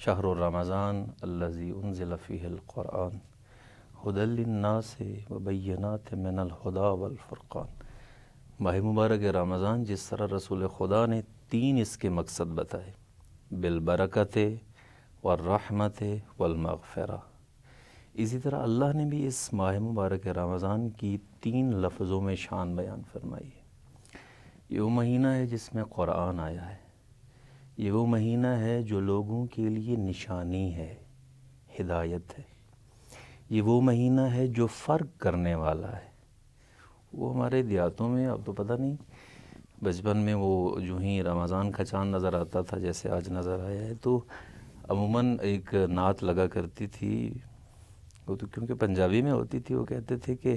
شہر رمضان الذی انزل فیہ القرآن ھدی للناس وبینات من الہدی والفرقان۔ ماہ مبارک رمضان جس طرح رسول خدا نے 3 اس کے مقصد بتائے، بالبرکت والرحمت والمغفرہ، اسی طرح اللہ نے بھی اس ماہ مبارک رمضان کی 3 لفظوں میں شان بیان فرمائی ہے۔ یہ وہ مہینہ ہے جس میں قرآن آیا ہے، یہ وہ مہینہ ہے جو لوگوں کے لیے نشانی ہے، ہدایت ہے، یہ وہ مہینہ ہے جو فرق کرنے والا ہے۔ وہ ہمارے دیہاتوں میں اب تو پتہ نہیں، بچپن میں وہ جو ہی رمضان کا چاند نظر آتا تھا جیسے آج نظر آیا ہے، تو عموماً ایک نعت لگا کرتی تھی، وہ تو کیونکہ پنجابی میں ہوتی تھی، وہ کہتے تھے کہ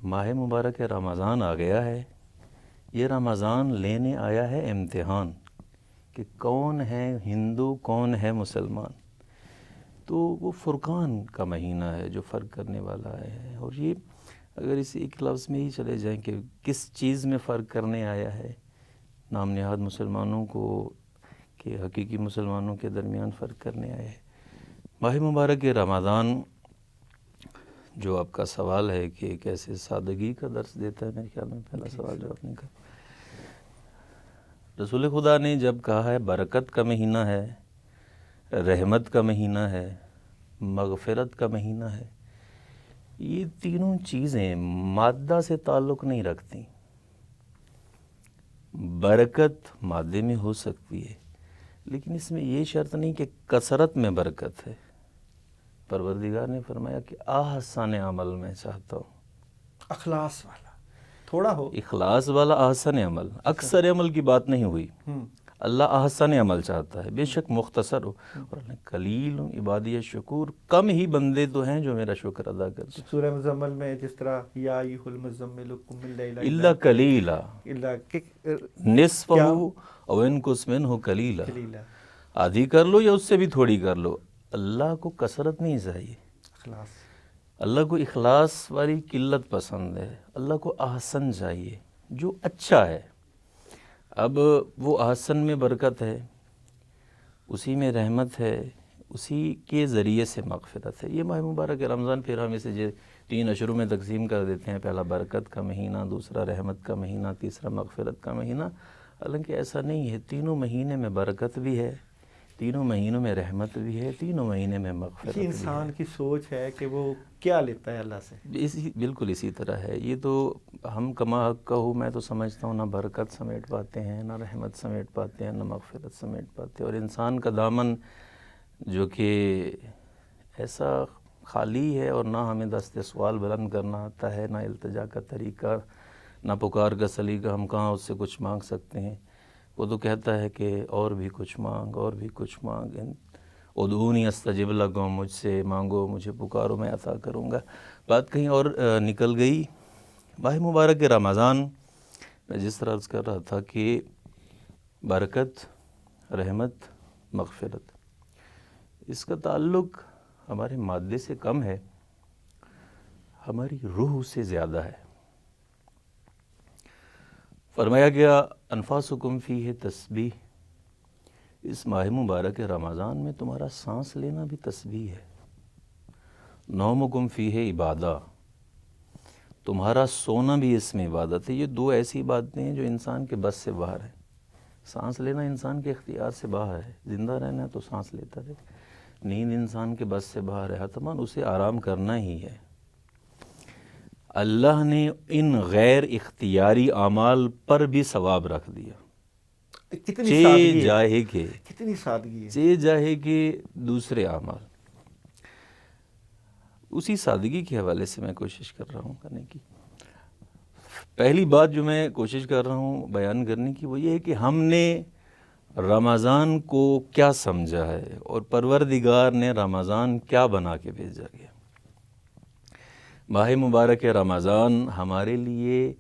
ماہ مبارک رمضان آ گیا ہے، یہ رمضان لینے آیا ہے امتحان، کہ کون ہے ہندو کون ہے مسلمان۔ تو وہ فرقان کا مہینہ ہے جو فرق کرنے والا ہے، اور یہ اگر اس ایک لفظ میں ہی چلے جائیں کہ کس چیز میں فرق کرنے آیا ہے، نام نہاد مسلمانوں کو کہ حقیقی مسلمانوں کے درمیان فرق کرنے آیا ہے۔ ماہ مبارک رمضان جو آپ کا سوال ہے کہ کیسے سادگی کا درس دیتا ہے، میرے خیال میں پہلا سوال جو آپ نے کہا، رسول خدا نے جب کہا ہے برکت کا مہینہ ہے، رحمت کا مہینہ ہے، مغفرت کا مہینہ ہے، یہ تینوں چیزیں مادہ سے تعلق نہیں رکھتی۔ برکت مادے میں ہو سکتی ہے، لیکن اس میں یہ شرط نہیں کہ کثرت میں برکت ہے۔ پروردگار نے فرمایا کہ احسن عمل میں چاہتا ہوں، اخلاص والا تھوڑا ہو، اخلاص والا احسن عمل، اکثر عمل کی بات نہیں ہوئی۔ اللہ احسن عمل چاہتا ہے، بے شک مختصر ہو، اور قلیل عبادی شکور، کم ہی بندے تو ہیں جو میرا شکر ادا کرتے ہیں۔ سورہ مزمل میں جس طرح یا ایھا المزمل قم اللیل الا قلیلا الا نصفہ او انقص منہ قلیلا، قلیلا، آدھی کر لو یا اس سے بھی تھوڑی کر لو۔ اللہ کو کثرت نہیں چاہیے، اخلاص، اللہ کو اخلاص والی قلت پسند ہے، اللہ کو احسن چاہیے جو اچھا ہے۔ اب وہ احسن میں برکت ہے، اسی میں رحمت ہے، اسی کے ذریعے سے مغفرت ہے۔ یہ ماہ مبارک رمضان پھر ہم اسے 3 اشروں میں تقسیم کر دیتے ہیں، پہلا برکت کا مہینہ، دوسرا رحمت کا مہینہ، تیسرا مغفرت کا مہینہ۔ حالانکہ ایسا نہیں ہے، تینوں مہینے میں برکت بھی ہے، تینوں مہینوں میں رحمت بھی ہے، تینوں مہینے میں مغفرت بھی ہے۔ انسان کی سوچ ہے کہ وہ کیا لیتا ہے اللہ سے، بالکل اسی طرح ہے۔ یہ تو ہم کما حق کا ہوں، میں تو سمجھتا ہوں نہ برکت سمیٹ پاتے ہیں، نہ رحمت سمیٹ پاتے ہیں، نہ مغفرت سمیٹ پاتے ہیں، اور انسان کا دامن جو کہ ایسا خالی ہے، اور نہ ہمیں دست سوال بلند کرنا آتا ہے، نہ التجا کا طریقہ، نہ پکار کا سلیقہ، ہم کہاں اس سے کچھ مانگ سکتے ہیں۔ وہ تو کہتا ہے کہ اور بھی کچھ مانگ، اور بھی کچھ مانگ، ادعونی استجب لکم، مجھ سے مانگو، مجھے پکارو، میں عطا کروں گا۔ بات کہیں اور نکل گئی۔ ماہ مبارک رمضان میں جس طرح عرض کر رہا تھا کہ برکت، رحمت، مغفرت، اس کا تعلق ہمارے مادے سے کم ہے، ہماری روح سے زیادہ ہے۔ فرمایا گیا انفاسکم فیہ تسبیح، اس ماہ مبارک رمضان میں تمہارا سانس لینا بھی تسبیح ہے۔ نومکم فیہ عبادہ، تمہارا سونا بھی اس میں عبادت ہے۔ یہ 2 ایسی باتیں ہیں جو انسان کے بس سے باہر ہیں۔ سانس لینا انسان کے اختیار سے باہر ہے، زندہ رہنا ہے تو سانس لیتا رہے۔ نیند انسان کے بس سے باہر ہے، حتماً اسے آرام کرنا ہی ہے۔ اللہ نے ان غیر اختیاری اعمال پر بھی ثواب رکھ دیا، کتنی سادگی ہے، جاہے کہ کتنی سادگی ہے، چے جاہے کہ دوسرے اعمال۔ اسی سادگی کے حوالے سے میں کوشش کر رہا ہوں کرنے کی۔ پہلی بات جو میں کوشش کر رہا ہوں بیان کرنے کی وہ یہ ہے کہ ہم نے رمضان کو کیا سمجھا ہے، اور پروردگار نے رمضان کیا بنا کے بھیجا گیا۔ ماہ مبارک رمضان ہمارے لیے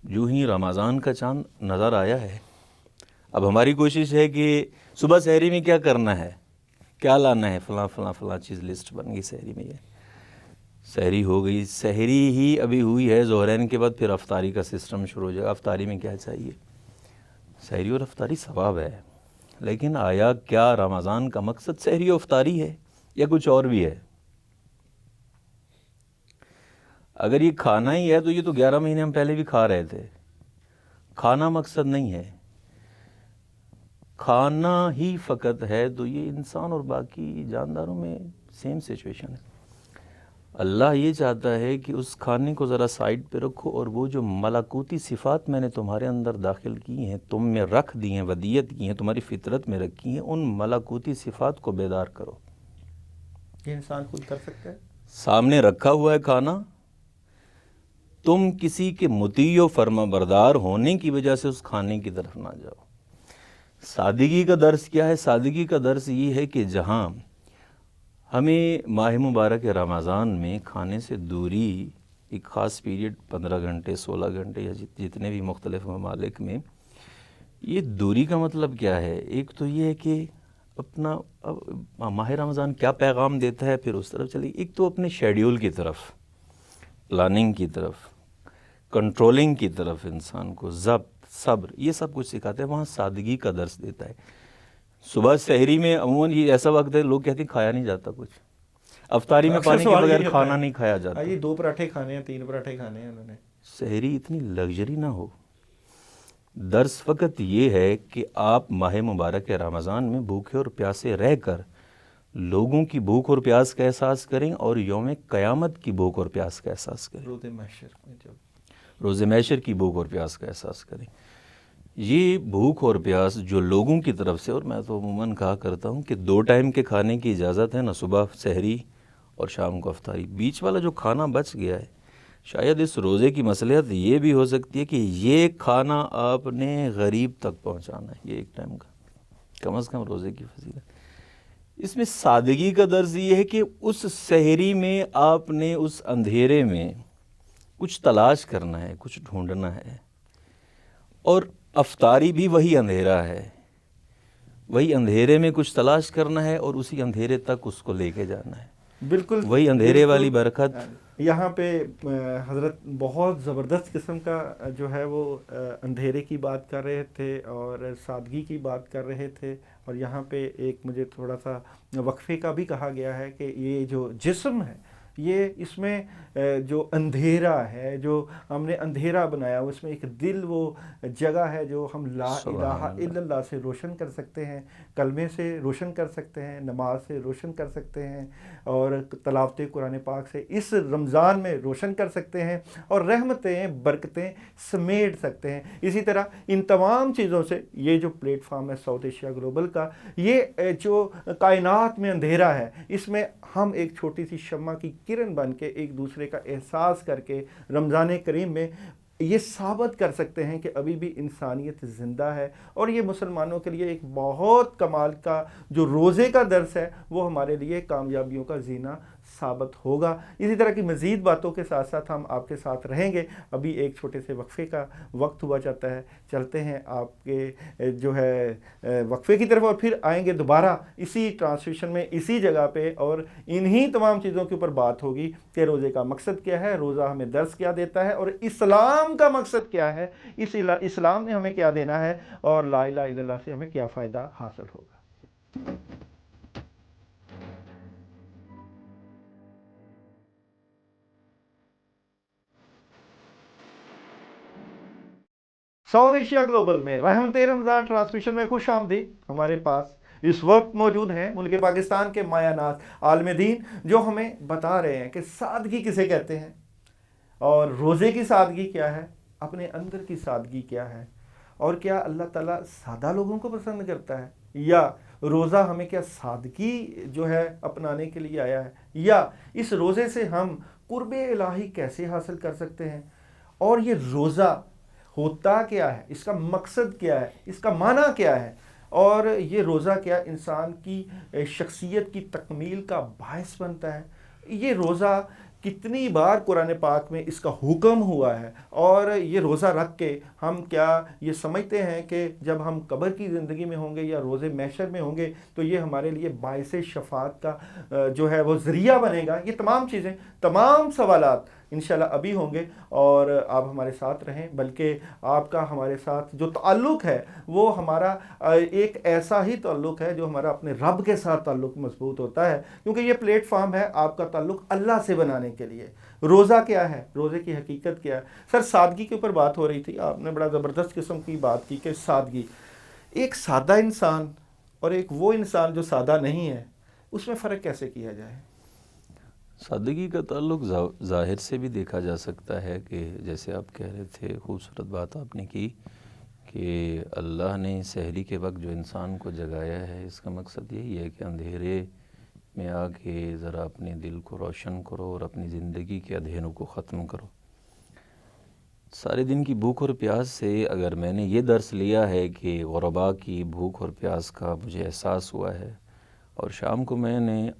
جو ہی رمضان کا چاند نظر آیا ہے، اب ہماری کوشش ہے کہ صبح سحری میں کیا کرنا ہے، کیا لانا ہے، فلاں فلاں فلاں چیز لسٹ بن گئی سحری میں، یہ سحری ہو گئی، سحری ہی ابھی ہوئی ہے، ظہرین کے بعد پھر افطاری کا سسٹم شروع ہو جائے گا۔ افطاری میں کیا چاہیے، سحری اور افطاری ثواب ہے، لیکن آیا کیا رمضان کا مقصد سحری و افطاری ہے یا کچھ اور بھی ہے؟ اگر یہ کھانا ہی ہے تو یہ تو 11 مہینے ہم پہلے بھی کھا رہے تھے. کھانا مقصد نہیں ہے، کھانا ہی فقط ہے تو یہ انسان اور باقی جانداروں میں سیم سچویشن ہے. اللہ یہ چاہتا ہے کہ اس کھانے کو ذرا سائیڈ پہ رکھو اور وہ جو ملکوتی صفات میں نے تمہارے اندر داخل کی ہیں، تم میں رکھ دی ہیں، ودیت کی ہیں، تمہاری فطرت میں رکھی ہیں، ان ملکوتی صفات کو بیدار کرو. یہ انسان خود کر سکتا ہے. سامنے رکھا ہوا ہے کھانا، تم کسی کے مطیع و فرما بردار ہونے کی وجہ سے اس کھانے کی طرف نہ جاؤ. سادگی کا درس کیا ہے؟ سادگی کا درس یہ ہے کہ جہاں ہمیں ماہ مبارک رمضان میں کھانے سے دوری ایک خاص پیریڈ 15 گھنٹے 16 گھنٹے یا جتنے بھی مختلف ممالک میں، یہ دوری کا مطلب کیا ہے؟ ایک تو یہ ہے کہ اپنا ماہ رمضان کیا پیغام دیتا ہے، پھر اس طرف چلیے. ایک تو اپنے شیڈیول کی طرف، پلاننگ کی طرف، کنٹرولنگ کی طرف انسان کو ضبط، صبر، یہ سب کچھ سکھاتا ہے. وہاں سادگی کا درس دیتا ہے. صبح سحری میں عموماً یہ ایسا وقت ہے لوگ کہتے ہیں کھایا نہیں جاتا کچھ. افطاری میں پانی کے بغیر کھانا نہیں کھایا جاتا. یہ 2 پراٹھے کھانے ہیں، 3 پراٹھے کھانے ہیں انہوں نے. سحری اتنی لگژری نہ ہو. درس فقط یہ ہے کہ آپ ماہ مبارک رمضان میں بھوکے اور پیاسے رہ کر لوگوں کی بھوک اور پیاس کا احساس کریں اور یوم قیامت کی بھوک اور پیاس کا احساس کریں. روز محشر کی بھوک اور پیاس کا احساس کریں. یہ بھوک اور پیاس جو لوگوں کی طرف سے، اور میں تو عموماً کہا کرتا ہوں کہ 2 ٹائم کے کھانے کی اجازت ہے نا، صبح سحری اور شام کو افطاری. بیچ والا جو کھانا بچ گیا ہے، شاید اس روزے کی مصلحت یہ بھی ہو سکتی ہے کہ یہ کھانا آپ نے غریب تک پہنچانا ہے. یہ 1 ٹائم کا کم از کم روزے کی فضیلت. اس میں سادگی کا درس یہ ہے کہ اس سحری میں آپ نے اس اندھیرے میں کچھ تلاش کرنا ہے، کچھ ڈھونڈنا ہے. اور افطاری بھی وہی اندھیرا ہے، وہی اندھیرے میں کچھ تلاش کرنا ہے اور اسی اندھیرے تک اس کو لے کے جانا ہے. بالکل وہی اندھیرے والی برکت. یہاں پہ حضرت بہت زبردست قسم کا جو ہے وہ اندھیرے کی بات کر رہے تھے اور سادگی کی بات کر رہے تھے. اور یہاں پہ ایک مجھے تھوڑا سا وقفے کا بھی کہا گیا ہے کہ یہ جو جسم ہے، یہ اس میں جو اندھیرا ہے، جو ہم نے اندھیرا بنایا، اس میں ایک دل وہ جگہ ہے جو ہم لا الہ الا اللہ سے روشن کر سکتے ہیں، کلمے سے روشن کر سکتے ہیں، نماز سے روشن کر سکتے ہیں، اور تلاوت قرآن پاک سے اس رمضان میں روشن کر سکتے ہیں اور رحمتیں برکتیں سمیٹ سکتے ہیں. اسی طرح ان تمام چیزوں سے یہ جو پلیٹ فارم ہے ساؤتھ ایشیا گلوبل کا، یہ جو کائنات میں اندھیرا ہے، اس میں ہم ایک چھوٹی سی شمع کی کرن بن کے ایک دوسرے کا احساس کر کے رمضان کریم میں یہ ثابت کر سکتے ہیں کہ ابھی بھی انسانیت زندہ ہے. اور یہ مسلمانوں کے لیے ایک بہت کمال کا جو روزے کا درس ہے، وہ ہمارے لیے کامیابیوں کا زینہ ثابت ہوگا. اسی طرح کی مزید باتوں کے ساتھ ساتھ ہم آپ کے ساتھ رہیں گے. ابھی ایک چھوٹے سے وقفے کا وقت ہوا جاتا ہے، چلتے ہیں آپ کے جو ہے وقفے کی طرف، اور پھر آئیں گے دوبارہ اسی ٹرانسلیشن میں اسی جگہ پہ، اور انہی تمام چیزوں کے اوپر بات ہوگی کہ روزے کا مقصد کیا ہے، روزہ ہمیں درس کیا دیتا ہے، اور اسلام کا مقصد کیا ہے، اسلام نے ہمیں کیا دینا ہے، اور لا الہ الا اللہ سے ہمیں کیا فائدہ حاصل ہوگا. ساؤتھ ایشیا گلوبل میں رحمت رمضان ٹرانسمیشن میں خوش آمدید. ہمارے پاس اس وقت موجود ہیں ملک پاکستان کے مایہ ناز عالم دین، جو ہمیں بتا رہے ہیں کہ سادگی کسے کہتے ہیں، اور روزے کی سادگی کیا ہے، اپنے اندر کی سادگی کیا ہے، اور کیا اللہ تعالیٰ سادہ لوگوں کو پسند کرتا ہے، یا روزہ ہمیں کیا سادگی جو ہے اپنانے کے لیے آیا ہے، یا اس روزے سے ہم قرب الہی کیسے حاصل کر سکتے ہیں، اور یہ روزہ ہوتا کیا ہے، اس کا مقصد کیا ہے، اس کا معنی کیا ہے، اور یہ روزہ کیا انسان کی شخصیت کی تکمیل کا باعث بنتا ہے. یہ روزہ کتنی بار قرآن پاک میں اس کا حکم ہوا ہے، اور یہ روزہ رکھ کے ہم کیا یہ سمجھتے ہیں کہ جب ہم قبر کی زندگی میں ہوں گے یا روزے محشر میں ہوں گے تو یہ ہمارے لیے باعث شفاعت کا جو ہے وہ ذریعہ بنے گا. یہ تمام چیزیں، تمام سوالات انشاءاللہ ابھی ہوں گے، اور آپ ہمارے ساتھ رہیں، بلکہ آپ کا ہمارے ساتھ جو تعلق ہے وہ ہمارا ایک ایسا ہی تعلق ہے جو ہمارا اپنے رب کے ساتھ تعلق مضبوط ہوتا ہے، کیونکہ یہ پلیٹ فارم ہے آپ کا تعلق اللہ سے بنانے کے لیے۔ روزہ کیا ہے؟ روزے کی حقیقت کیا ہے؟ سر سادگی کے اوپر بات ہو رہی تھی، آپ نے بڑا زبردست قسم کی بات کی کہ سادگی، ایک سادہ انسان اور ایک وہ انسان جو سادہ نہیں ہے، اس میں فرق کیسے کیا جائے؟ سادگی کا تعلق ظاہر سے بھی دیکھا جا سکتا ہے کہ جیسے آپ کہہ رہے تھے، خوبصورت بات آپ نے کی کہ اللہ نے سحری کے وقت جو انسان کو جگایا ہے، اس کا مقصد یہی ہے کہ اندھیرے میں آ کے ذرا اپنے دل کو روشن کرو اور اپنی زندگی کے اندھیروں کو ختم کرو۔ سارے دن کی بھوک اور پیاس سے اگر میں نے یہ درس لیا ہے کہ غربا کی بھوک اور پیاس کا مجھے احساس ہوا ہے، اور شام کو میں نے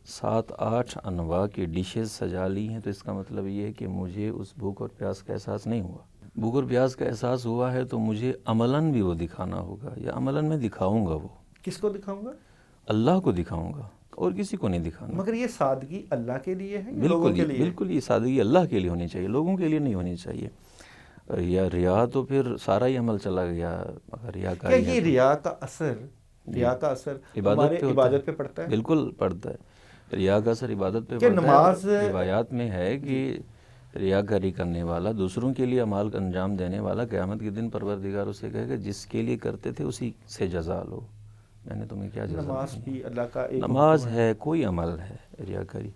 7-8 انواع کی ڈشز سجا لی ہیں، تو اس کا مطلب یہ ہے کہ مجھے اس بھوک اور پیاس کا احساس نہیں ہوا۔ بھوک اور پیاس کا احساس ہوا ہے تو مجھے عملاً بھی وہ دکھانا ہوگا، یا عملاً میں دکھاؤں گا۔ وہ کس کو دکھاؤں گا؟ اللہ کو دکھاؤں گا، اور کسی کو نہیں دکھانا۔ مگر یہ سادگی اللہ کے لیے ہے یا لوگوں بالکل کے لیے؟ بالکل، یہ سادگی اللہ کے لیے ہونی چاہیے، لوگوں کے لیے نہیں ہونی چاہیے۔ ریا تو پھر سارا ہی عمل چلا گیا، اگر ریا کیا کاری یہ ریا کا اثر ہمارے عبادت پہ پڑتا ہے؟ بالکل پڑتا ہے، ریا کا اثر عبادت پہ کہ پڑتا ہے۔ نماز روایات میں ہے کہ ریاکاری کرنے والا، دوسروں کے لیے اعمال کا انجام دینے والا، قیامت کے دن پروردگار اسے کہے گا جس کے لیے کرتے تھے اسی سے جزا لو، میں نے تمہیں کیا جزا نماز دی؟ بھی اللہ کا ایک نماز حکم ہے، کوئی عمل ہے ریاکاری،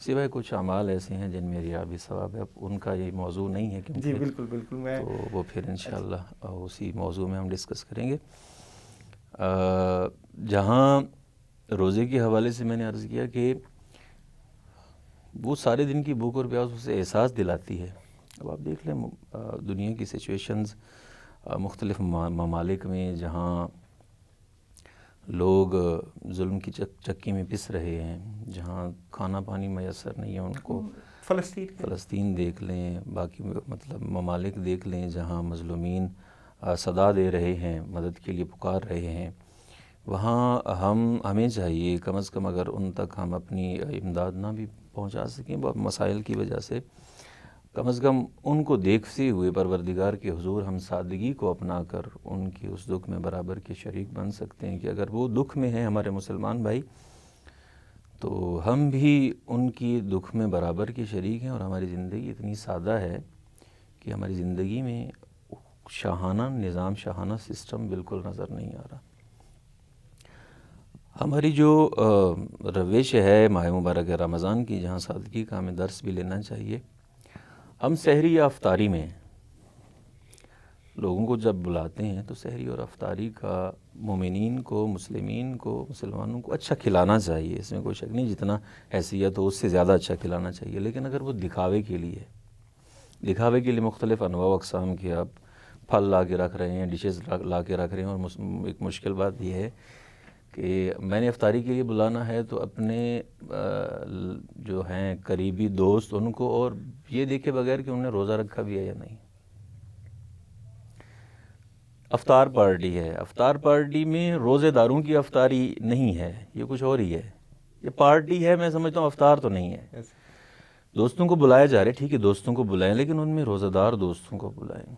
سوائے کچھ اعمال ایسے ہیں جن میں ریا بھی ثواب ہے، ان کا یہ موضوع نہیں ہے جی کیونکہ بالکل بالکل، میں تو وہ پھر انشاءاللہ اسی موضوع میں ہم ڈسکس کریں گے۔ جہاں روزے کے حوالے سے میں نے عرض کیا کہ وہ سارے دن کی بھوک اور پیاس اسے احساس دلاتی ہے۔ اب آپ دیکھ لیں دنیا کی سچویشنز مختلف ممالک میں جہاں لوگ ظلم کی چکی میں پس رہے ہیں، جہاں کھانا پانی میسر نہیں ہے ان کو، فلسطین دیکھ لیں، باقی مطلب ممالک دیکھ لیں جہاں مظلومین صدا دے رہے ہیں، مدد کے لیے پکار رہے ہیں، وہاں ہمیں چاہیے کم از کم اگر ان تک ہم اپنی امداد نہ بھی پہنچا سکیں مسائل کی وجہ سے، کم از کم ان کو دیکھتے ہوئے پروردگار کے حضور ہم سادگی کو اپنا کر ان کی اس دکھ میں برابر کے شریک بن سکتے ہیں کہ اگر وہ دکھ میں ہیں ہمارے مسلمان بھائی، تو ہم بھی ان کی دکھ میں برابر کے شریک ہیں، اور ہماری زندگی اتنی سادہ ہے کہ ہماری زندگی میں شاہانہ نظام، شاہانہ سسٹم بالکل نظر نہیں آ رہا۔ ہماری جو روش ہے ماہ مبارک رمضان کی، جہاں سادگی کا ہمیں درس بھی لینا چاہیے، ہم سحری یا افطاری میں لوگوں کو جب بلاتے ہیں تو سحری اور افطاری کا مومنین کو، مسلمین کو، مسلمانوں کو اچھا کھلانا چاہیے، اس میں کوئی شک نہیں، جتنا حیثیت ہو اس سے زیادہ اچھا کھلانا چاہیے، لیکن اگر وہ دکھاوے کے لیے مختلف انواع و اقسام کے آپ پھل لا کے رکھ رہے ہیں، ڈشز لا کے رکھ رہے ہیں، اور ایک مشکل بات یہ ہے کہ میں نے افطاری کے لیے بلانا ہے تو اپنے جو ہیں قریبی دوست ان کو، اور یہ دیکھے بغیر کہ انہوں نے روزہ رکھا بھی ہے یا نہیں۔ افطار پارٹی ہے، افطار پارٹی میں روزے داروں کی افطاری نہیں ہے، یہ کچھ اور ہی ہے، یہ پارٹی ہے، میں سمجھتا ہوں افطار تو نہیں ہے۔ دوستوں کو بلایا جا رہا ہے، ٹھیک ہے دوستوں کو بلائیں، لیکن ان میں روزہ دار دوستوں کو بلائیں۔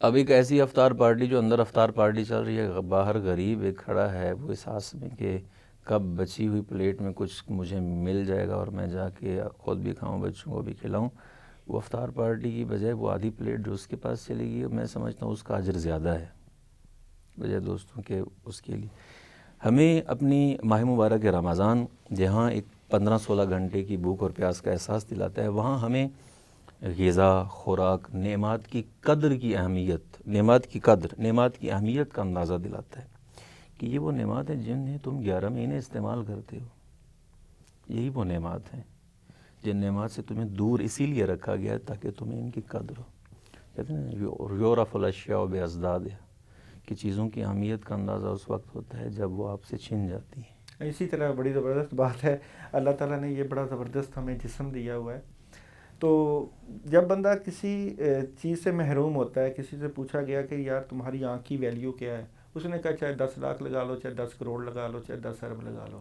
اب ایک ایسی افطار پارٹی جو اندر افطار پارٹی چل رہی ہے، باہر غریب ایک کھڑا ہے، وہ اس آس میں کہ کب بچی ہوئی پلیٹ میں کچھ مجھے مل جائے گا اور میں جا کے خود بھی کھاؤں، بچوں کو بھی کھلاؤں، وہ افطار پارٹی کی بجائے وہ آدھی پلیٹ جو اس کے پاس چلے گی، میں سمجھتا ہوں اس کا اجر زیادہ ہے بجائے دوستوں کے اس کے لیے۔ ہمیں اپنی ماہ مبارک رمضان جہاں ایک 15-16 گھنٹے کی بھوک اور پیاس کا احساس دلاتا ہے، وہاں ہمیں غذا، خوراک، نعمات کی قدر کی اہمیت، نعمات کی اہمیت کا اندازہ دلاتا ہے کہ یہ وہ نعمات ہیں جنہیں تم 11 مہینے استعمال کرتے ہو، یہی وہ نعمات ہیں جن نعمات سے تمہیں دور اسی لیے رکھا گیا ہے تاکہ تمہیں ان کی قدر ہو۔ کہتے ہیں یعرف الاشیاء بازدادها، کہ چیزوں کی اہمیت کا اندازہ اس وقت ہوتا ہے جب وہ آپ سے چھن جاتی ہیں۔ اسی طرح بڑی زبردست بات ہے، اللہ تعالیٰ نے یہ بڑا زبردست ہمیں جسم دیا ہوا ہے، تو جب بندہ کسی چیز سے محروم ہوتا ہے، کسی سے پوچھا گیا کہ یار تمہاری آنکھ کی ویلیو کیا ہے، اس نے کہا چاہے 10 لاکھ لگا لو، چاہے 10 کروڑ لگا لو، چاہے 10 ارب لگا لو،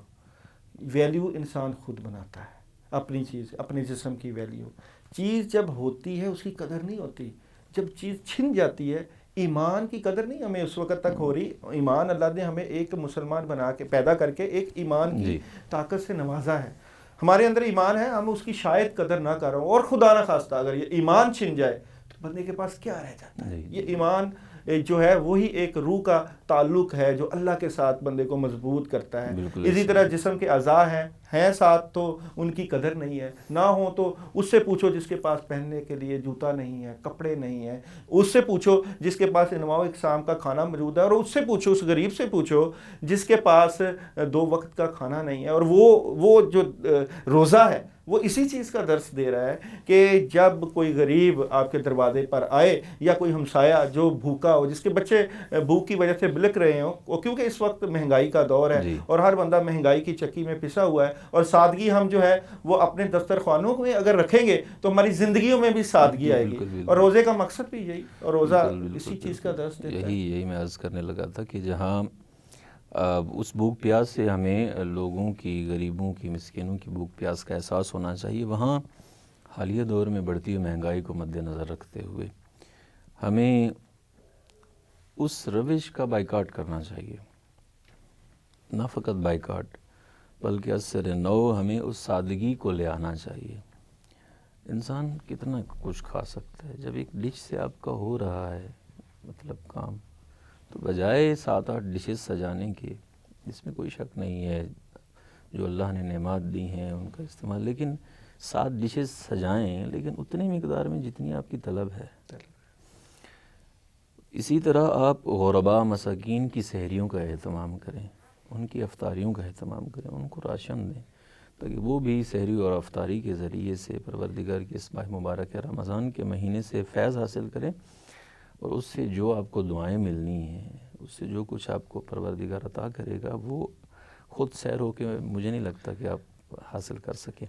ویلیو انسان خود بناتا ہے۔ اپنی چیز، اپنے جسم کی ویلیو. چیز جب ہوتی ہے اس کی قدر نہیں ہوتی، جب چیز چھن جاتی ہے. ایمان کی قدر نہیں ہمیں اس وقت تک ہو رہی. ایمان اللہ نے ہمیں ایک مسلمان بنا کے پیدا کر کے ایک ایمان کی طاقت سے نوازا ہے. ہمارے اندر ایمان ہے، ہم اس کی شاید قدر نہ کر رہے ہوں، اور خدا نہ خواستہ اگر یہ ایمان چھن جائے تو بندے کے پاس کیا رہ جاتا ہے. یہ ایمان جو ہے وہی ایک روح کا تعلق ہے جو اللہ کے ساتھ بندے کو مضبوط کرتا ہے. اسی طرح جسم کے اعضاء ہیں ساتھ تو ان کی قدر نہیں ہے، نہ ہوں تو اس سے پوچھو جس کے پاس پہننے کے لیے جوتا نہیں ہے، کپڑے نہیں ہیں. اس سے پوچھو جس کے پاس انواع اقسام کا کھانا موجود ہے، اور اس سے پوچھو، اس غریب سے پوچھو جس کے پاس 2 وقت کا کھانا نہیں ہے. اور وہ جو روزہ ہے وہ اسی چیز کا درس دے رہا ہے کہ جب کوئی غریب آپ کے دروازے پر آئے، یا کوئی ہمسایہ جو بھوکا ہو، جس کے بچے بھوک کی وجہ سے بلک رہے ہوں، کیونکہ اس وقت مہنگائی کا دور ہے اور ہر بندہ مہنگائی کی چکی میں پسا ہوا ہے. اور سادگی ہم جو ہے وہ اپنے دسترخوانوں میں اگر رکھیں گے تو ہماری زندگیوں میں بھی سادگی آئے گی. اور روزے کا مقصد بھی یہی، اور روزہ اسی چیز کا درس دیتا ہے. یہی میں عرض کرنے لگا تھا کہ جہاں اس بھوک پیاس سے ہمیں لوگوں کی، غریبوں کی، مسکینوں کی بھوک پیاس کا احساس ہونا چاہیے، وہاں حالیہ دور میں بڑھتی ہوئی مہنگائی کو مد نظر رکھتے ہوئے ہمیں اس روش کا بائیکاٹ کرنا چاہیے. نہ فقط بائیکاٹ بلکہ اثر نو ہمیں اس سادگی کو لے آنا چاہیے. انسان کتنا کچھ کھا سکتا ہے. جب ایک ڈش سے آپ کا ہو رہا ہے مطلب کام، تو بجائے 7-8 ڈشز سجانے کے، اس میں کوئی شک نہیں ہے جو اللہ نے نعمات دی ہیں ان کا استعمال، لیکن 7 ڈشز سجائیں لیکن اتنی مقدار میں جتنی آپ کی طلب ہے. اسی طرح آپ غرباء مساکین کی سحریوں کا اہتمام کریں، ان کی افطاریوں کا اہتمام کریں، ان کو راشن دیں تاکہ وہ بھی سحری اور افطاری کے ذریعے سے پروردگار کے اس ماہ مبارک رمضان کے مہینے سے فیض حاصل کریں، اور اس سے جو آپ کو دعائیں ملنی ہیں، اس سے جو کچھ آپ کو پروردگار عطا کرے گا، وہ خود سیر ہو کے مجھے نہیں لگتا کہ آپ حاصل کر سکیں.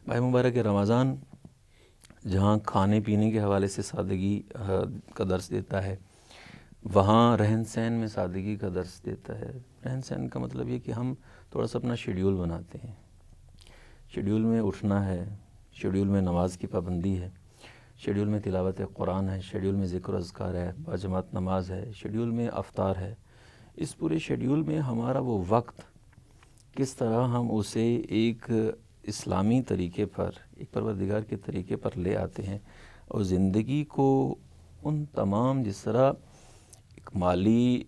ماہ مبارک رمضان جہاں کھانے پینے کے حوالے سے سادگی کا درس دیتا ہے، وہاں رہن سہن میں سادگی کا درس دیتا ہے. رہن سہن کا مطلب یہ کہ ہم تھوڑا سا اپنا شیڈیول بناتے ہیں. شیڈیول میں اٹھنا ہے، شیڈیول میں نماز کی پابندی ہے، شیڈیول میں تلاوت قرآن ہے، شیڈیول میں ذکر و اذکار ہے، باجماعت نماز ہے، شیڈیول میں افطار ہے. اس پورے شیڈیول میں ہمارا وہ وقت کس طرح ہم اسے ایک اسلامی طریقے پر، ایک پروردگار کے طریقے پر لے آتے ہیں، اور زندگی کو ان تمام، جس طرح ایک مالی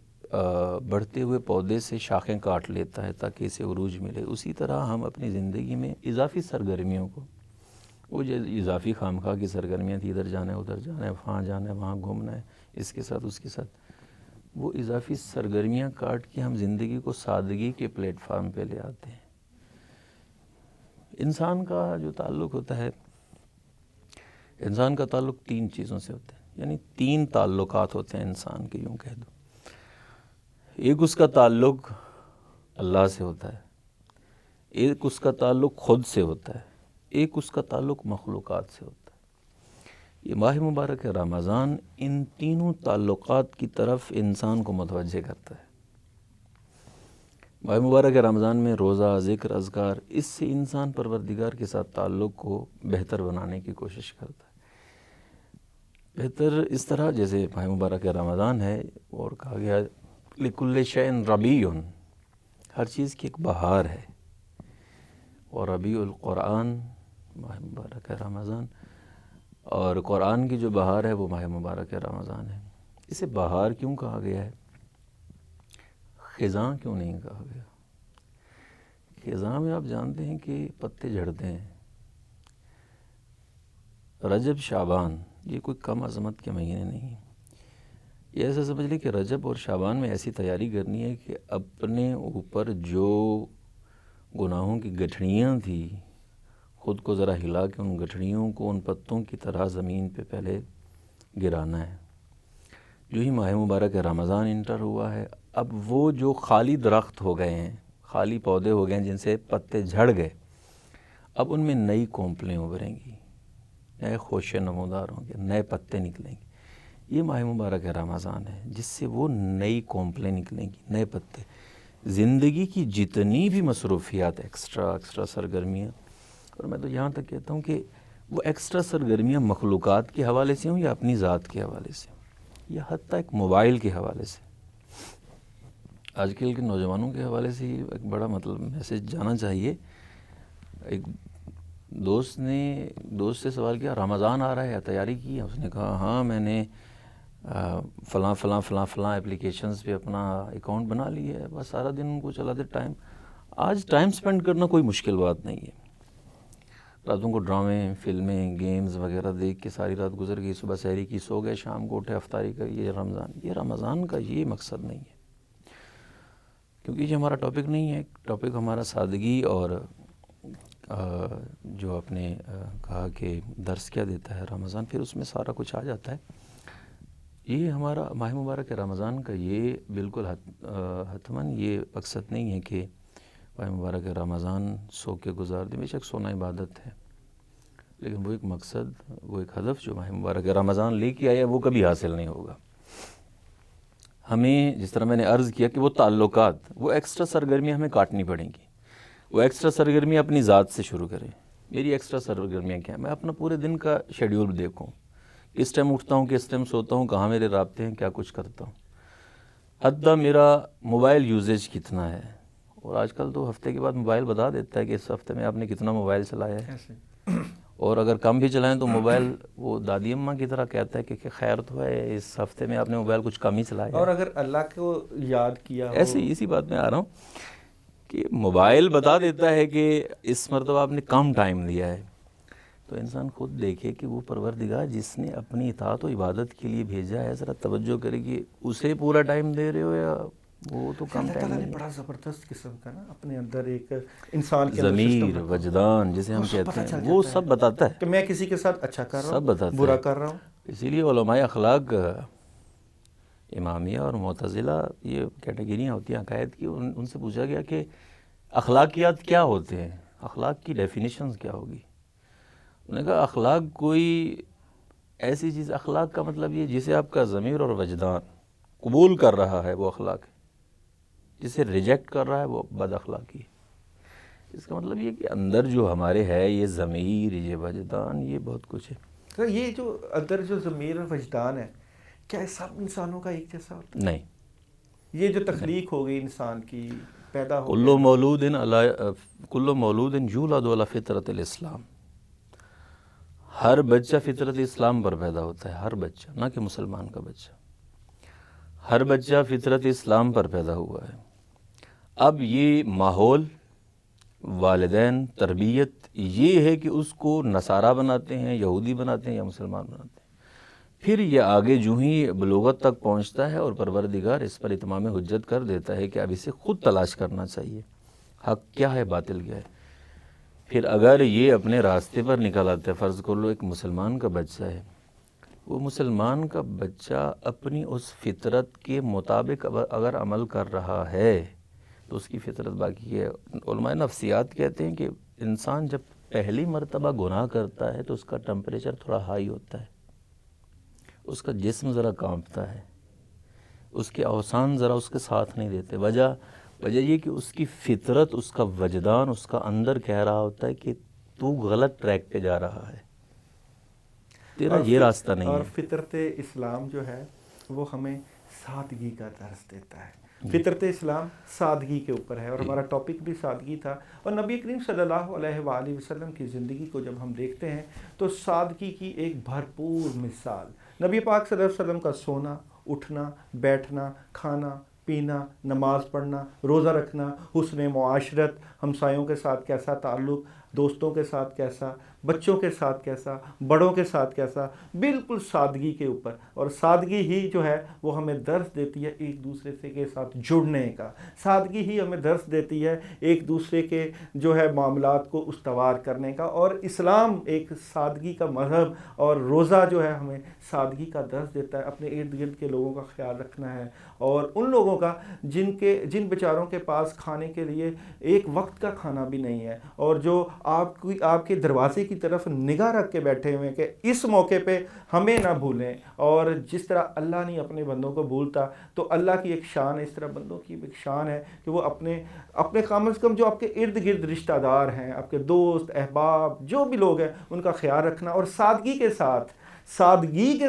بڑھتے ہوئے پودے سے شاخیں کاٹ لیتا ہے تاکہ اسے عروج ملے، اسی طرح ہم اپنی زندگی میں اضافی سرگرمیوں کو، وہ جو اضافی خواہ کی سرگرمیاں تھی، ادھر جانا ہے، ادھر جانا ہے، وہاں جانا ہے، وہاں گھومنا ہے، اس کے ساتھ اس کے ساتھ، وہ اضافی سرگرمیاں کاٹ کے ہم زندگی کو سادگی کے پلیٹ فارم پہ لے آتے ہیں. انسان کا جو تعلق ہوتا ہے، انسان کا تعلق 3 چیزوں سے ہوتا ہے، یعنی 3 تعلقات ہوتے ہیں انسان کے، یوں کہہ دو. ایک اس کا تعلق اللہ سے ہوتا ہے، ایک اس کا تعلق خود سے ہوتا ہے، ایک اس کا تعلق مخلوقات سے ہوتا ہے. یہ ماہ مبارک رمضان ان تینوں تعلقات کی طرف انسان کو متوجہ کرتا ہے. ماہ مبارک رمضان میں روزہ، ذکر، اذکار، اس سے انسان پروردگار کے ساتھ تعلق کو بہتر بنانے کی کوشش کرتا ہے. بہتر اس طرح جیسے ماہ مبارک رمضان ہے اور کہا گیا لِكُلِّ شَيْءٍ رَبِيٌّ، ہر چیز کی ایک بہار ہے، اور ربیع القرآن ماہ مبارک رمضان، اور قرآن کی جو بہار ہے وہ ماہ مبارک رمضان ہے. اسے بہار کیوں کہا گیا ہے؟ خزاں کیوں نہیں کہا گیا؟ خزاں میں آپ جانتے ہیں کہ پتے جھڑتے ہیں. رجب، شعبان یہ کوئی کم عظمت کے مہینے نہیں ہیں. یہ ایسا سمجھ لیں کہ رجب اور شعبان میں ایسی تیاری کرنی ہے کہ اپنے اوپر جو گناہوں کی گٹھڑیاں تھیں، خود کو ذرا ہلا کے ان گٹھڑیوں کو ان پتوں کی طرح زمین پہ پہلے گرانا ہے. جو ہی ماہ مبارک رمضان انٹر ہوا ہے، اب وہ جو خالی درخت ہو گئے ہیں، خالی پودے ہو گئے ہیں جن سے پتے جھڑ گئے، اب ان میں نئی کونپلیں ابھریں گی، نئے خوشے نمودار ہوں گے، نئے پتے نکلیں گے. یہ ماہ مبارک رمضان ہے جس سے وہ نئی کونپلیں نکلیں گی، نئے پتے. زندگی کی جتنی بھی مصروفیات، ایکسٹرا سرگرمیاں، اور میں تو یہاں تک کہتا ہوں کہ وہ ایکسٹرا سرگرمیاں مخلوقات کے حوالے سے ہوں یا اپنی ذات کے حوالے سے ہوں یا حتیٰ ایک موبائل کے حوالے سے. آج کل کے نوجوانوں کے حوالے سے ایک بڑا مطلب میسج جانا چاہیے. ایک دوست سے سوال کیا رمضان آ رہا ہے یا تیاری کی ہے؟ اس نے کہا ہاں میں نے فلاں اپلیکیشنز پہ اپنا اکاؤنٹ بنا لیا ہے, بس سارا دن ان کو چلاتے ٹائم. آج ٹائم سپینڈ کرنا کوئی مشکل بات نہیں ہے. راتوں کو ڈرامے, فلمیں, گیمز وغیرہ دیکھ کے ساری رات گزر گئی, صبح سحری کی, سو گئے, شام کو اٹھے, افطاری کری. یہ رمضان کا یہ مقصد نہیں ہے, کیونکہ یہ ہمارا ٹاپک نہیں ہے. ٹاپک ہمارا سادگی اور جو آپ نے کہا کہ درس کیا دیتا ہے رمضان, پھر اس میں سارا کچھ آ جاتا ہے. یہ ہمارا ماہ مبارک رمضان کا یہ بالکل حتماً یہ مقصد نہیں ہے کہ ماہ مبارک رمضان سو کے گزار دیں. بے شک سونا عبادت ہے, لیکن وہ ایک مقصد, وہ ایک ہدف جو ماہ مبارک رمضان لے کے آیا وہ کبھی حاصل نہیں ہوگا. ہمیں جس طرح میں نے عرض کیا کہ وہ تعلقات, وہ ایکسٹرا سرگرمیاں ہمیں کاٹنی پڑیں گی. وہ ایکسٹرا سرگرمیاں اپنی ذات سے شروع کریں. میری ایکسٹرا سرگرمیاں کیا ہیں؟ میں اپنا پورے دن کا شیڈیول دیکھوں, کس ٹائم اٹھتا ہوں, کس ٹائم سوتا ہوں, کہاں میرے رابطے ہیں, کیا کچھ کرتا ہوں, حتیٰ میرا موبائل یوزیج کتنا ہے. اور آج کل تو ہفتے کے بعد موبائل بتا دیتا ہے کہ اس ہفتے میں آپ نے کتنا موبائل چلایا ہے. اور اگر کم بھی چلائیں تو موبائل وہ دادی اماں کی طرح کہتا ہے کہ خیر تو ہے اس ہفتے میں آپ نے موبائل کچھ کم ہی چلایا ہے. اور اگر اللہ کو یاد کیا ہو, ایسے اسی بات میں آ رہا ہوں کہ موبائل بتا دیتا ہے کہ اس مرتبہ آپ نے کم ٹائم دیا ہے. تو انسان خود دیکھے کہ وہ پروردگار جس نے اپنی اطاعت و عبادت کے لیے بھیجا ہے, ذرا توجہ کرے کہ اسے پورا ٹائم دے رہے ہو یا وہ تو کم اللہ ٹائم تعالیٰ نے نہیں. بڑا زبردست قسم کا نا اپنے اندر ایک انسان کے ضمیر, وجدان جسے ہم کہتے ہیں, وہ سب بتاتا ہے کہ میں کسی کے ساتھ اچھا کر رہا سب ہوں, بتاتا برا ہے. کر رہا ہوں. اسی لیے علماء اخلاق امامیہ اور معتزلہ یہ کیٹیگریاں ہوتی ہیں عقائد کی, ان سے پوچھا گیا کہ اخلاقیات کیا ہوتے ہیں, اخلاق کی ڈیفینیشنز کیا ہوگی. انہوں نے کہا اخلاق کوئی ایسی چیز, اخلاق کا مطلب یہ جسے آپ کا ضمیر اور وجدان قبول کر رہا ہے وہ اخلاق ہے, جسے ریجیکٹ کر رہا ہے وہ بد اخلاقی ہے. اس کا مطلب یہ کہ اندر جو ہمارے ہے یہ ضمیر, یہ وجدان, یہ بہت کچھ ہے. تو یہ جو اندر جو ضمیر اور وجدان ہے, کیا یہ سب انسانوں کا ایک جیسا ہوتا ہے؟ نہیں. یہ جو تخلیق ہو گئی انسان کی, پیدا ہو کل مولود یولد علی فطرت الاسلام, ہر بچہ فطرت اسلام پر پیدا ہوتا ہے. ہر بچہ, نہ کہ مسلمان کا بچہ, ہر بچہ فطرت اسلام پر پیدا ہوا ہے. اب یہ ماحول, والدین, تربیت یہ ہے کہ اس کو نصارہ بناتے ہیں, یہودی بناتے ہیں یا مسلمان بناتے ہیں. پھر یہ آگے جو ہی بلوغت تک پہنچتا ہے اور پروردگار اس پر اتمام حجت کر دیتا ہے کہ اب اسے خود تلاش کرنا چاہیے, حق کیا ہے, باطل کیا ہے. پھر اگر یہ اپنے راستے پر نکل آتا ہے, فرض کر لو ایک مسلمان کا بچہ ہے, وہ مسلمان کا بچہ اپنی اس فطرت کے مطابق اگر عمل کر رہا ہے تو اس کی فطرت باقی ہے. علماء نفسیات کہتے ہیں کہ انسان جب پہلی مرتبہ گناہ کرتا ہے تو اس کا ٹمپریچر تھوڑا ہائی ہوتا ہے, اس کا جسم ذرا کانپتا ہے, اس کے اوسان ذرا اس کے ساتھ نہیں دیتے. وجہ یہ کہ اس کی فطرت, اس کا وجدان, اس کا اندر کہہ رہا ہوتا ہے کہ تو غلط ٹریک پہ جا رہا ہے, تیرا یہ راستہ نہیں ہے. اور فطرت اسلام جو ہے وہ ہمیں سادگی کا درس دیتا ہے. فطرت اسلام سادگی کے اوپر ہے, اور ہمارا ٹاپک بھی سادگی تھا. اور نبی کریم صلی اللہ علیہ وآلہ وسلم کی زندگی کو جب ہم دیکھتے ہیں تو سادگی کی ایک بھرپور مثال. نبی پاک صلی اللہ علیہ وسلم کا سونا, اٹھنا, بیٹھنا, کھانا, پینا, نماز پڑھنا, روزہ رکھنا, حسن معاشرت, ہمسایوں کے ساتھ کیسا تعلق, دوستوں کے ساتھ کیسا, بچوں کے ساتھ کیسا, بڑوں کے ساتھ کیسا, بالکل سادگی کے اوپر. اور سادگی ہی جو ہے وہ ہمیں درس دیتی ہے ایک دوسرے سے کے ساتھ جڑنے کا. سادگی ہی ہمیں درس دیتی ہے ایک دوسرے کے جو ہے معاملات کو استوار کرنے کا. اور اسلام ایک سادگی کا مذہب, اور روزہ جو ہے ہمیں سادگی کا درس دیتا ہے. اپنے ارد گرد کے لوگوں کا خیال رکھنا ہے, اور ان لوگوں کا جن بیچاروں کے پاس کھانے کے لیے ایک وقت کا کھانا بھی نہیں ہے, اور جو آپ کے دروازے کی طرف نگاہ رکھ کے بیٹھے ہوئے ہیں کہ اس موقع پہ ہمیں نہ بھولیں. اور جس طرح اللہ نہیں اپنے بندوں کو بھولتا, تو اللہ کی ایک شان ہے, اس طرح بندوں کی ایک شان ہے کہ وہ اپنے کم از کم جو آپ کے ارد گرد رشتہ دار ہیں, آپ کے دوست احباب جو بھی لوگ ہیں, ان کا خیال رکھنا, اور سادگی کے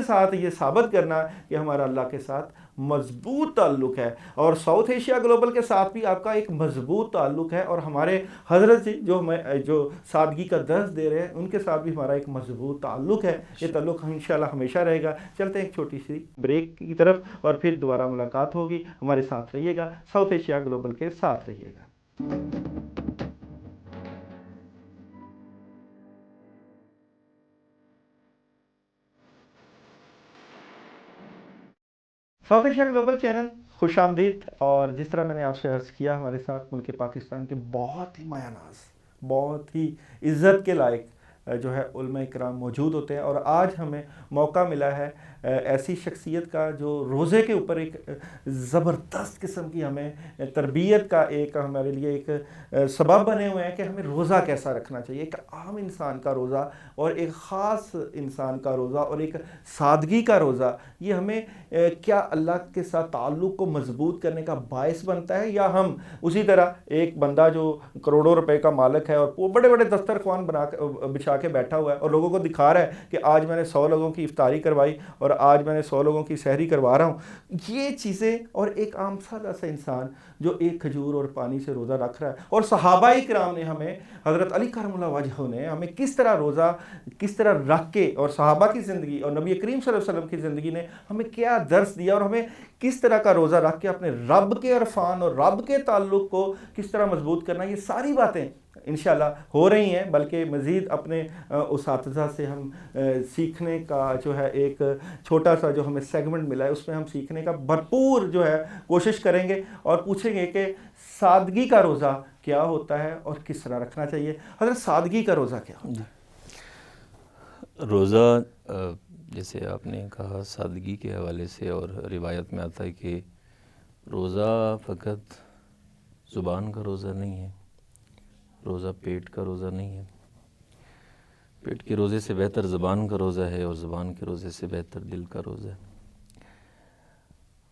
ساتھ یہ ثابت کرنا کہ ہمارا اللہ کے ساتھ مضبوط تعلق ہے. اور ساؤتھ ایشیا گلوبل کے ساتھ بھی آپ کا ایک مضبوط تعلق ہے, اور ہمارے حضرت جی جو سادگی کا درس دے رہے ہیں, ان کے ساتھ بھی ہمارا ایک مضبوط تعلق ہے. یہ تعلق انشاءاللہ ہمیشہ رہے گا. چلتے ہیں ایک چھوٹی سی بریک کی طرف, اور پھر دوبارہ ملاقات ہوگی. ہمارے ساتھ رہیے گا, ساؤتھ ایشیا گلوبل کے ساتھ رہیے گا. ساؤتھ ایشیا گلوبل چینل, خوش آمدید. اور جس طرح میں نے آپ سے عرض کیا, ہمارے ساتھ ملک پاکستان کے بہت ہی مایہ ناز, بہت ہی عزت کے لائق جو ہے علماء کرام موجود ہوتے ہیں. اور آج ہمیں موقع ملا ہے ایسی شخصیت کا جو روزے کے اوپر ایک زبردست قسم کی ہمیں تربیت کا ایک ہمارے لیے ایک سبب بنے ہوئے ہیں کہ ہمیں روزہ کیسا رکھنا چاہیے. ایک عام انسان کا روزہ اور ایک خاص انسان کا روزہ اور ایک سادگی کا روزہ, یہ ہمیں کیا اللہ کے ساتھ تعلق کو مضبوط کرنے کا باعث بنتا ہے, یا ہم اسی طرح ایک بندہ جو کروڑوں روپے کا مالک ہے اور وہ بڑے بڑے دسترخوان بچھا کے بیٹھا ہوا ہے اور لوگوں کو دکھا رہا ہے کہ آج میں نے 100 لوگوں کی افطاری کروائی اور آج میں نے 100 لوگوں کی سحری کروا رہا ہوں. یہ چیزیں, اور ایک عام سادہ سا انسان جو ایک کھجور اور پانی سے روزہ رکھ رہا ہے. اور صحابہ کرام نے ہمیں, حضرت علی کرم اللہ وجہہ نے ہمیں کس طرح روزہ کس طرح رکھ کے, اور صحابہ کی زندگی اور نبی کریم صلی اللہ علیہ وسلم کی زندگی نے ہمیں کیا درس دیا, اور ہمیں کس طرح کا روزہ رکھ کے اپنے رب کے عرفان اور رب کے تعلق کو کس طرح مضبوط کرنا, یہ ساری باتیں انشاءاللہ ہو رہی ہیں. بلکہ مزید اپنے اساتذہ سے ہم سیکھنے کا جو ہے ایک چھوٹا سا جو ہمیں سیگمنٹ ملا ہے, اس میں ہم سیکھنے کا بھرپور جو ہے کوشش کریں گے, اور پوچھیں گے کہ سادگی کا روزہ کیا ہوتا ہے اور کس طرح رکھنا چاہیے. حضرت, سادگی کا روزہ کیا ہوتا ہے؟ روزہ جیسے آپ نے کہا سادگی کے حوالے سے, اور روایت میں آتا ہے کہ روزہ فقط زبان کا روزہ نہیں ہے, روزہ پیٹ کا روزہ نہیں ہے. پیٹ کے روزے سے بہتر زبان کا روزہ ہے, اور زبان کے روزے سے بہتر دل کا روزہ ہے.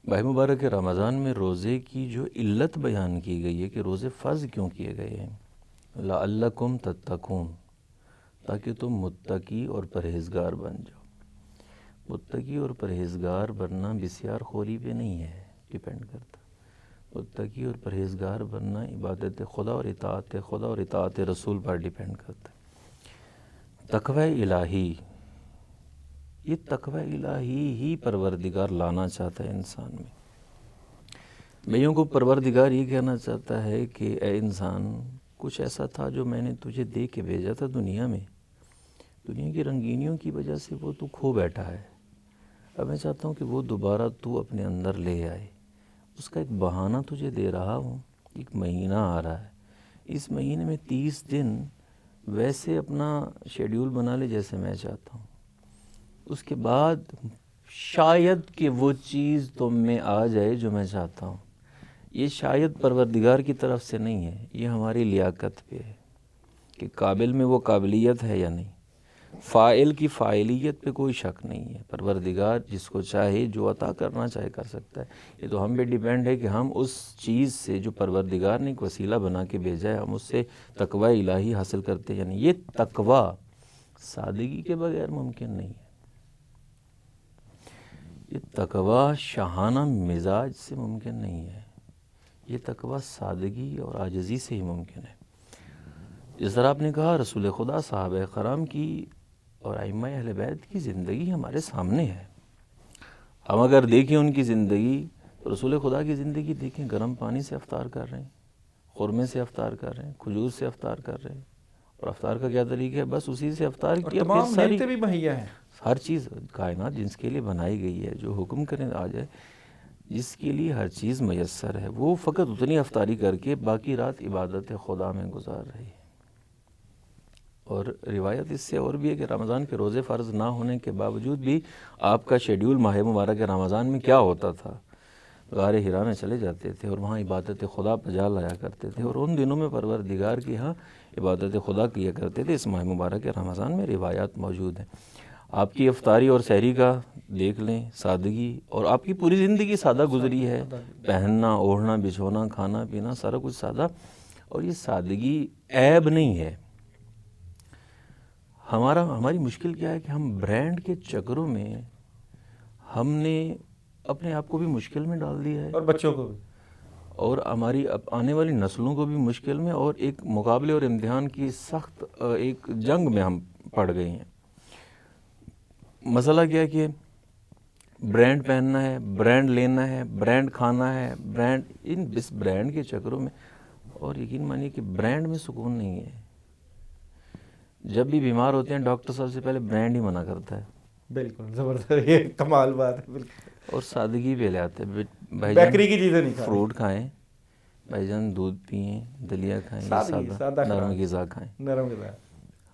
ماہ مبارک رمضان میں روزے کی جو علت بیان کی گئی ہے کہ روزے فرض کیوں کیے گئے ہیں, لعلکم تتقون, تاکہ تم متقی اور پرہیزگار بن جاؤ. متقی اور پرہیزگار بننا بسیار خوری پہ نہیں ہے ڈیپینڈ کرتا. متقی اور پرہیزگار بننا عبادت خدا اور اطاعت رسول پر ڈیپینڈ کرتا ہے. تقوی الہی, یہ تقوی الہی ہی پروردگار لانا چاہتا ہے انسان میں. میں یوں کو پروردگار یہ کہنا چاہتا ہے کہ اے انسان, کچھ ایسا تھا جو میں نے تجھے دے کے بھیجا تھا دنیا میں, دنیا کی رنگینیوں کی وجہ سے وہ تو کھو بیٹھا ہے. اب میں چاہتا ہوں کہ وہ دوبارہ تو اپنے اندر لے آئے. اس کا ایک بہانہ تجھے دے رہا ہوں. ایک مہینہ آ رہا ہے, اس مہینے میں 30 دن ویسے اپنا شیڈیول بنا لے جیسے میں چاہتا ہوں. اس کے بعد شاید کہ وہ چیز تم میں آ جائے جو میں چاہتا ہوں. یہ شاید پروردگار کی طرف سے نہیں ہے, یہ ہماری لیاقت پہ ہے کہ قابل میں وہ قابلیت ہے یا نہیں. فاعل کی فاعلیت پہ کوئی شک نہیں ہے. پروردگار جس کو چاہے جو عطا کرنا چاہے کر سکتا ہے. یہ تو ہم پہ ڈیپینڈ ہے کہ ہم اس چیز سے جو پروردگار نے ایک وسیلہ بنا کے بھیجا ہے, ہم اس سے تقوی الہی حاصل کرتے ہیں یا نہیں. یہ تقوی سادگی کے بغیر ممکن نہیں ہے. یہ تقوی شاہانہ مزاج سے ممکن نہیں ہے. یہ تقوی سادگی اور عاجزی سے ہی ممکن ہے. جس طرح آپ نے کہا رسول خدا, صحابہ کرام کی اور ائمہ اہل بیت کی زندگی ہمارے سامنے ہے. ہم اگر دیکھیں ان کی زندگی, تو رسول خدا کی زندگی دیکھیں, گرم پانی سے افطار کر رہے ہیں, خرمے سے افطار کر رہے ہیں, کھجور سے افطار کر رہے ہیں. اور افطار کا کیا طریقہ ہے, بس اسی سے افطار کیا. تمام نعمتیں بھی مہیا ہیں. ہر چیز کائنات جس کے لیے بنائی گئی ہے, جو حکم کریں آ جائے, جس کے لیے ہر چیز میسر ہے, وہ فقط اتنی افطاری کر کے باقی رات عبادت خدا میں گزار رہی ہے. اور روایت اس سے اور بھی ہے کہ رمضان کے روزے فرض نہ ہونے کے باوجود بھی آپ کا شیڈیول ماہ مبارک رمضان میں کیا ہوتا تھا. غار حرا میں چلے جاتے تھے اور وہاں عبادت خدا پجا لایا کرتے تھے، اور ان دنوں میں پروردگار کی ہاں عبادت خدا کیا کرتے تھے۔ اس ماہ مبارک رمضان میں روایات موجود ہیں۔ آپ کی افطاری اور سحری کا دیکھ لیں، سادگی، اور آپ کی پوری زندگی سادہ گزری ہے، پہننا، اوڑھنا، بچھونا، کھانا پینا سارا کچھ سادہ، اور یہ سادگی عیب نہیں ہے۔ ہماری مشکل کیا ہے کہ ہم برانڈ کے چکروں میں ہم نے اپنے آپ کو بھی مشکل میں ڈال دیا ہے، اور بچوں کو بھی، اور ہماری آنے والی نسلوں کو بھی مشکل میں، اور ایک مقابلے اور امتحان کی سخت ایک جنگ میں ہم پڑ گئے ہیں۔ مسئلہ کیا ہے کہ برانڈ پہننا ہے، برانڈ لینا ہے، برانڈ کھانا ہے، اس برانڈ کے چکروں میں، اور یقین مانیے کہ برانڈ میں سکون نہیں ہے۔ جب بھی بیمار ہوتے ہیں ڈاکٹر صاحب سے پہلے برانڈ ہی منع کرتا ہے، بالکل زبردست، یہ کمال بات ہے، بالکل۔ اور سادگی پہ لے آتے ہیں، بھائی جان بیکری کی چیزیں نہیں کھانی، فروٹ کھائیں، بھائی جان دودھ پئیں، دلیا کھائیں، سادگی، یہ سادہ نرم خوراک، غذا کھائیں۔ نرم غذا۔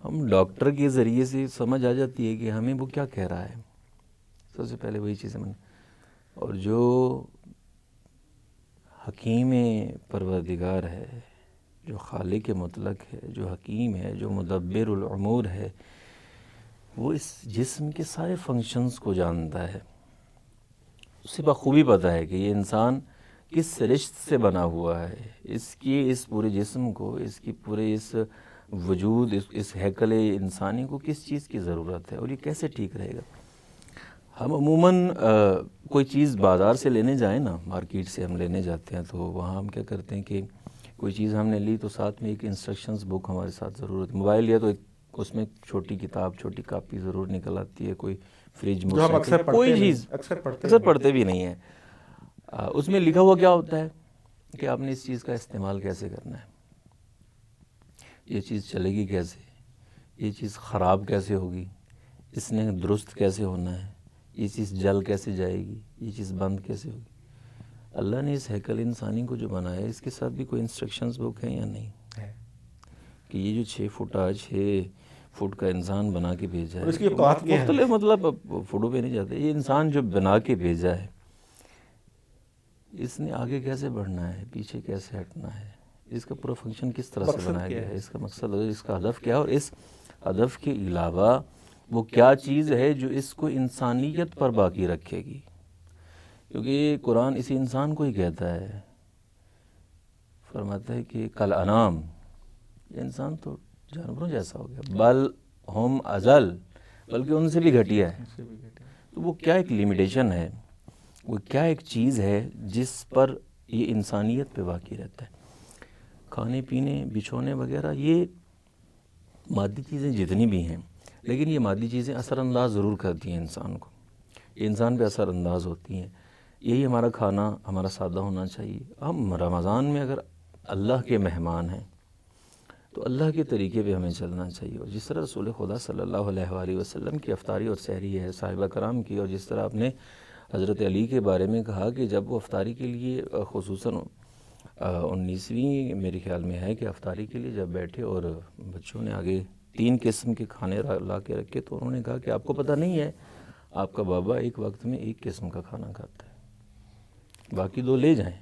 ہم ڈاکٹر کے ذریعے سے سمجھ آ جاتی ہے کہ ہمیں وہ کیا کہہ رہا ہے، سب سے پہلے وہی چیز سمجھ، اور جو حکیم پروردگار ہے، جو خالق مطلق ہے، جو حکیم ہے، جو مدبر الامور ہے، وہ اس جسم کے سارے فنکشنز کو جانتا ہے۔ اسے بخوبی پتہ ہے کہ یہ انسان کس رشت سے بنا ہوا ہے، اس پورے جسم کو، اس کی پورے اس وجود، اس ہیکل انسانی کو کس چیز کی ضرورت ہے، اور یہ کیسے ٹھیک رہے گا۔ ہم عموماً کوئی چیز بازار سے لینے جائیں نا، مارکیٹ سے ہم لینے جاتے ہیں، تو وہاں ہم کیا کرتے ہیں کہ کوئی چیز ہم نے لی تو ساتھ میں ایک انسٹرکشنز بک ہمارے ساتھ ضرورت، موبائل لیا تو اس میں چھوٹی کتاب، چھوٹی کاپی ضرور نکل آتی ہے، کوئی فریج، جو ہم اکثر پڑھتے کوئی نہیں، چیز اکثر پڑھتے بھی نہیں ہیں۔ اس میں لکھا ہوا کیا ہوتا ہے کہ آپ نے اس چیز کا استعمال کیسے کرنا ہے، یہ چیز چلے گی کیسے، یہ چیز خراب کیسے ہوگی، اس نے درست کیسے ہونا ہے، یہ چیز جل کیسے جائے گی، یہ چیز بند کیسے ہوگی۔ اللہ نے اس ہیکل انسانی کو جو بنایا ہے، اس کے ساتھ بھی کوئی انسٹرکشنز بک ہے یا نہیں، کہ یہ جو 6 فٹ کا انسان بنا کے بھیجا ہے، اس کی اوقات کیا ہے؟ مختلف مطلب فٹوں پہ نہیں جاتے، یہ انسان جو بنا کے بھیجا ہے، اس نے آگے کیسے بڑھنا ہے، پیچھے کیسے ہٹنا ہے، اس کا پورا فنکشن کس طرح سے مقصد بنایا کیا گیا ہے؟ ہے، اس کا مقصد ہے، اس کا ہدف کیا ہے، اور اس ہدف کے علاوہ وہ کیا چیز ہے جو اس کو انسانیت پر باقی رکھے گی، کیونکہ یہ قرآن اسی انسان کو ہی کہتا ہے، فرماتا ہے کہ کل انام، یہ انسان تو جانوروں جیسا ہو گیا، بل ہم ازل، بلکہ ان سے بھی گھٹیا ہے۔ تو وہ کیا ایک لیمیٹیشن ہے، وہ کیا ایک چیز ہے جس پر یہ انسانیت پہ باقی رہتا ہے۔ کھانے پینے، بچھونے وغیرہ، یہ مادی چیزیں جتنی بھی ہیں، لیکن یہ مادی چیزیں اثر انداز ضرور کرتی ہیں انسان کو، یہ انسان پہ اثر انداز ہوتی ہیں۔ یہی ہمارا کھانا ہمارا سادہ ہونا چاہیے۔ ہم رمضان میں اگر اللہ کے مہمان ہیں تو اللہ کے طریقے پہ ہمیں چلنا چاہیے، اور جس طرح رسول خدا صلی اللہ علیہ وآلہ وسلم کی افطاری اور سحری ہے، صحابہ کرام کی، اور جس طرح آپ نے حضرت علی کے بارے میں کہا کہ جب وہ افطاری کے لیے، خصوصاً 19ویں میرے خیال میں ہے کہ افطاری کے لیے جب بیٹھے اور بچوں نے آگے 3 قسم کے کھانے لا کے رکھے، تو انہوں نے کہا کہ آپ کو پتہ نہیں ہے، آپ کا بابا ایک وقت میں 1 قسم کا کھانا کھاتا ہے، باقی 2 لے جائیں۔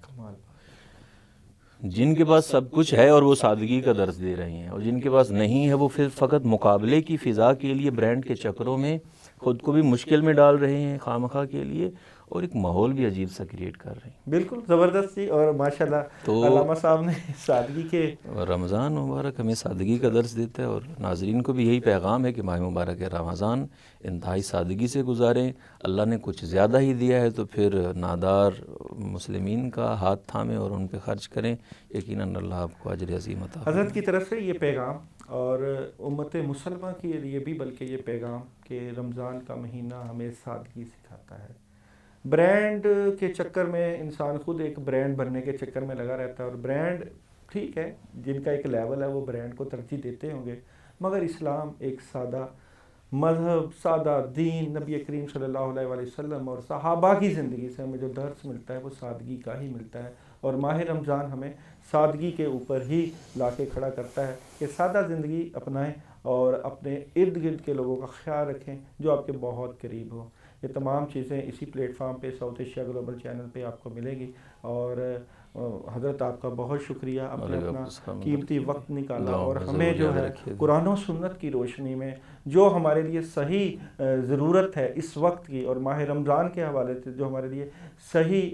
جن کے پاس سب کچھ ہے اور وہ سادگی کا درس دے رہے ہیں، اور جن کے پاس نہیں ہے وہ پھر فقط مقابلے کی فضا کے لیے برانڈ کے چکروں میں خود کو بھی مشکل میں ڈال رہے ہیں خواہ کے لیے، اور ایک ماحول بھی عجیب سا کریٹ کر رہے ہیں۔ بالکل زبردست جی، اور ماشاءاللہ تو علامہ صاحب نے سادگی کے، رمضان مبارک ہمیں سادگی کا درس دیتا ہے، اور ناظرین کو بھی یہی پیغام ہے کہ ماہ مبارک رمضان انتہائی سادگی سے گزاریں۔ اللہ نے کچھ زیادہ ہی دیا ہے تو پھر نادار مسلمین کا ہاتھ تھامیں اور ان پہ خرچ کریں، یقیناً اللہ آپ کو اجر عظیم عطا فرمائے۔ حضرت کی طرف سے یہ پیغام، اور امت مسلمہ کے لیے بھی بلکہ یہ پیغام کہ رمضان کا مہینہ ہمیں سادگی سکھاتا ہے۔ برانڈ کے چکر میں انسان خود ایک برانڈ بننے کے چکر میں لگا رہتا ہے، اور برانڈ ٹھیک ہے، جن کا ایک لیول ہے وہ برانڈ کو ترجیح دیتے ہوں گے، مگر اسلام ایک سادہ مذہب، سادہ دین، نبی کریم صلی اللہ علیہ وآلہ وسلم اور صحابہ کی زندگی سے ہمیں جو درس ملتا ہے وہ سادگی کا ہی ملتا ہے، اور ماہ رمضان ہمیں سادگی کے اوپر ہی لا کے کھڑا کرتا ہے کہ سادہ زندگی اپنائیں اور اپنے ارد گرد کے لوگوں کا خیال رکھیں جو آپ کے بہت قریب ہوں۔ یہ تمام چیزیں اسی پلیٹ فارم پہ ساؤتھ ایشیا گلوبل چینل پہ آپ کو ملے گی. اور حضرت آپ کا بہت شکریہ، آپ نے علیکم اپنا السلام قیمتی وقت نکالا دعاؤں اور میں ہمیں ضرور جو یاد ہے رکھیے گا. قرآن و سنت کی روشنی میں جو ہمارے لیے صحیح ضرورت ہے اس وقت کی، اور ماہ رمضان کے حوالے سے جو ہمارے لیے صحیح،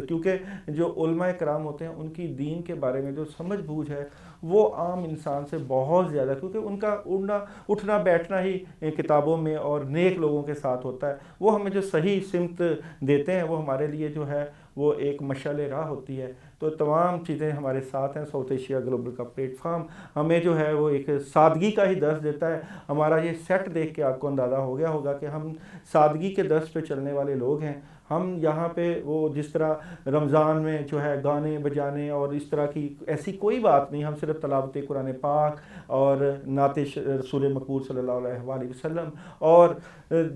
کیونکہ جو علماء کرام ہوتے ہیں ان کی دین کے بارے میں جو سمجھ بوجھ ہے وہ عام انسان سے بہت زیادہ، کیونکہ ان کا اٹھنا بیٹھنا ہی کتابوں میں اور نیک لوگوں کے ساتھ ہوتا ہے. وہ ہمیں جو صحیح سمت دیتے ہیں وہ ہمارے لیے جو ہے وہ ایک مشعل راہ ہوتی ہے. تو تمام چیزیں ہمارے ساتھ ہیں. ساؤتھ ایشیا گلوبل کا پلیٹ فارم ہمیں جو ہے وہ ایک سادگی کا ہی درس دیتا ہے. ہمارا یہ سیٹ دیکھ کے آپ کو اندازہ ہو گیا ہوگا کہ ہم سادگی کے درس پہ چلنے والے لوگ ہیں. ہم یہاں پہ وہ جس طرح رمضان میں جو ہے گانے بجانے اور اس طرح کی ایسی کوئی بات نہیں، ہم صرف تلاوت قرآن پاک اور نعت رسول مقبول صلی اللہ علیہ وآلہ وسلم، اور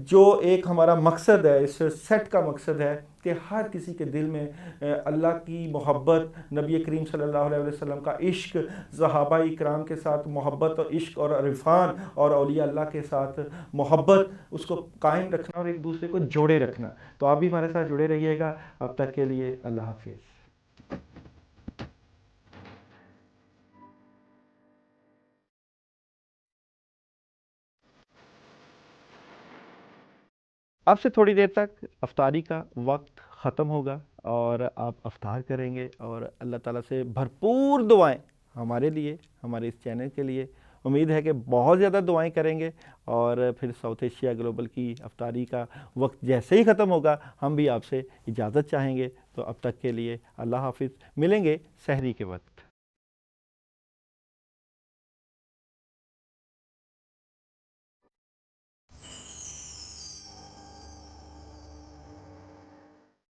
جو ایک ہمارا مقصد ہے، اس سیٹ کا مقصد ہے کہ ہر کسی کے دل میں اللہ کی محبت، نبی کریم صلی اللہ علیہ وسلم کا عشق، صحابہ اکرام کے ساتھ محبت اور عشق اور عرفان اور اولیاء اللہ کے ساتھ محبت، اس کو قائم رکھنا اور ایک دوسرے کو جوڑے رکھنا. تو آپ بھی ہمارے ساتھ جڑے رہیے گا. اب تک کے لیے اللہ حافظ. اب سے تھوڑی دیر تک افطاری کا وقت ختم ہوگا اور آپ افطار کریں گے، اور اللہ تعالیٰ سے بھرپور دعائیں ہمارے لیے، ہمارے اس چینل کے لیے. امید ہے کہ بہت زیادہ دعائیں کریں گے، اور پھر ساؤتھ ایشیا گلوبل کی افطاری کا وقت جیسے ہی ختم ہوگا ہم بھی آپ سے اجازت چاہیں گے. تو اب تک کے لیے اللہ حافظ. ملیں گے سحری کے وقت.